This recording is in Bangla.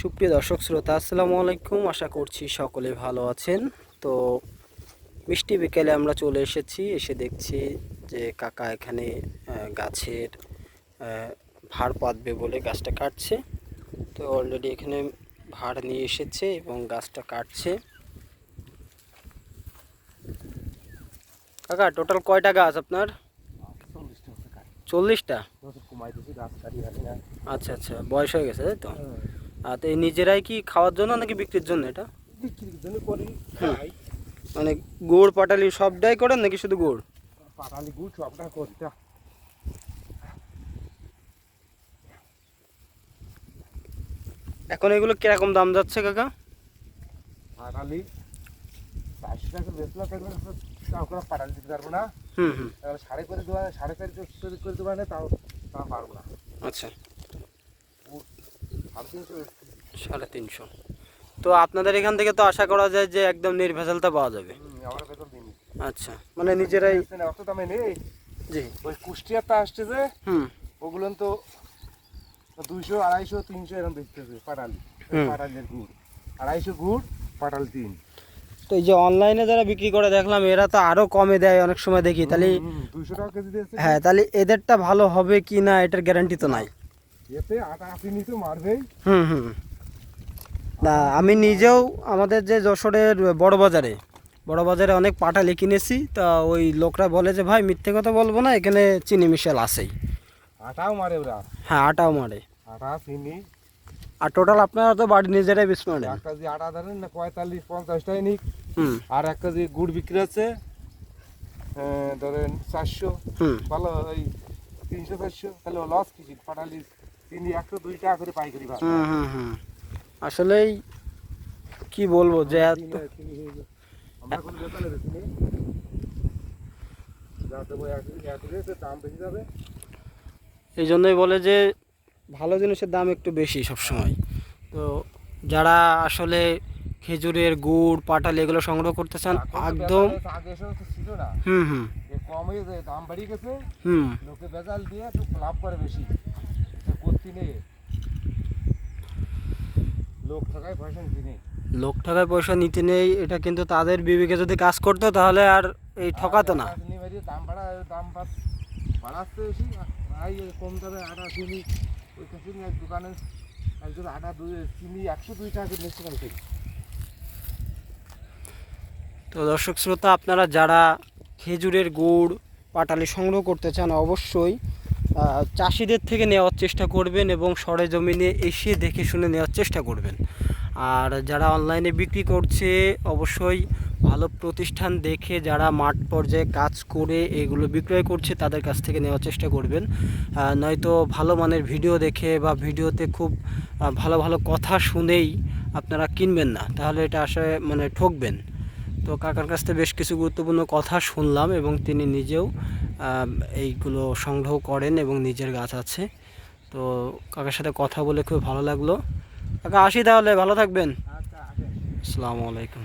সুপ্রিয় দর্শক শ্রোতা আসসালামু আলাইকুম, আশা করছি সকলে ভালো আছেন। তো মিষ্টি বিকেলে আমরা চলে এসে দেখছি যে কাকা এখানে গাছের ভাড় পাতবে বলে গাছটা কাটছে। তো অলরেডি এখানে ভাড় নিয়ে এসেছে এবং গাছটা কাটছে। কাকা টোটাল কয়টা গাছ আপনার? 40টা। আচ্ছা আচ্ছা, বয়স হয়ে গেছে তাই তো। আর এই নিজেরাই কি খাওয়ার জন্য নাকি বিক্রির জন্য? এটা বিক্রির জন্য করি। মানে গুড় পাটালি সবটাই করেন নাকি শুধু গুড়? পাটালি গুড় সবটা করতে। এখন এগুলো কিরকম দাম যাচ্ছে কাকা? পাটালি 400 টাকা বেচলে পাটালি দিতে পারবো না। সাড়ে করে দেওয়া, 4.5 করে দেওয়া না, তাও পারবো না। আচ্ছা, 350। তো আপনাদের এখান থেকে তো আশা করা যায় যে একদম নির্ভেজালটা পাওয়া যাবে। আচ্ছা, মানে নিজেরাই অত দামে নেই। জি, ওই কুষ্টিয়ারটা আসছে যে ওগুলো তো 200, 250, 300 এরকম দেখতেছে পাটালি। পাটালির গুড় 250 গুড়, পাটাল 3। তো এই যে অনলাইনে যারা বিক্রি করে দেখলাম এরা তো আরো কমে দেয় অনেক সময় দেখি, তাহলে 200 টাকা কেজি দিয়েছে। হ্যাঁ, তাহলে এদেরটা ভালো হবে কি না এটার গ্যারান্টি তো নাই। এতে আটা আপনি তো মারবেই। না, আমি নিজেও আমাদের যে যশোরের বড় বাজারে অনেক পাটালি কিনেছি। তা ওই লোকরা বলে যে ভাই মিথ্যে কথা বলবো না, এখানে চিনি মিশাল আছেই। আটাও মারে ওরা। হ্যাঁ, আটাও মারে। আটা চিনি আর টোটাল আপনারা তো বাড়ি নিজেরাই বিষ মারেন। 1 কেজি আটা ধরেন না 45-50 টাকা নিক। আর 1 কেজি গুড় বিক্রি হচ্ছে ধরেন 400। ভালো ওই 300-400, তাহলে লস কিছু। পাটালি চিনি 102 টাকা করে পাইকারি ভাড়া। আসলেই কি বলবো যে আমরা কোনো দোকানে দেখিনি, যা দেবো দাম বেশি যাবে। এই জন্যই বলে যে ভালো জিনিসের দাম একটু বেশি সবসময়। তো যারা আসলে খেজুরের গুড় পাটালি এগুলো সংগ্রহ করতে চান একদম আগে এসব তো ছিল না। কম হয়ে যায়, দাম বাড়িয়ে গেছে। লোকে বেজাল দিয়ে একটু লাভ করে বেশি করতে নেই। লোক টাকায় পয়সা নিতে নেই, এটা কিন্তু তাদের বিবেকে যদি কাজ করতো তাহলে আর এই ঠকাতো না। দাম বাড়াচ্ছে বেশি। কম দামে আটা চিনি ওই চিনি এক দোকানে একজন আটা চিনি 102 টাকা নিচ্ছে পাইছে। তো দর্শক শ্রোতা, আপনারা যারা খেজুরের গুড় পাটালি সংগ্রহ করতে চান অবশ্যই চাষিদের থেকে নেওয়ার চেষ্টা করবেন এবং সরেজমিনে এসে দেখে শুনে নেওয়ার চেষ্টা করবেন। আর যারা অনলাইনে বিক্রি করছে অবশ্যই ভালো প্রতিষ্ঠান দেখে, যারা মাঠ পর্যায়ে কাজ করে এগুলো বিক্রয় করছে তাদের কাছ থেকে নেওয়ার চেষ্টা করবেন। নয়তো ভালো মানের ভিডিও দেখে বা ভিডিওতে খুব ভালো ভালো কথা শুনেই আপনারা কিনবেন না, তাহলে এটা আসলে মানে ঠকবেন। তো কাকার কাছ থেকে বেশ কিছু গুরুত্বপূর্ণ কথা শুনলাম এবং তিনি নিজেও এইগুলো সংগ্রহ করেন এবং নিজের গাছ আছে। তো কাকার সাথে কথা বলে খুব ভালো লাগলো। কাকা আসি তাহলে, ভালো থাকবেন। আসসালামু আলাইকুম।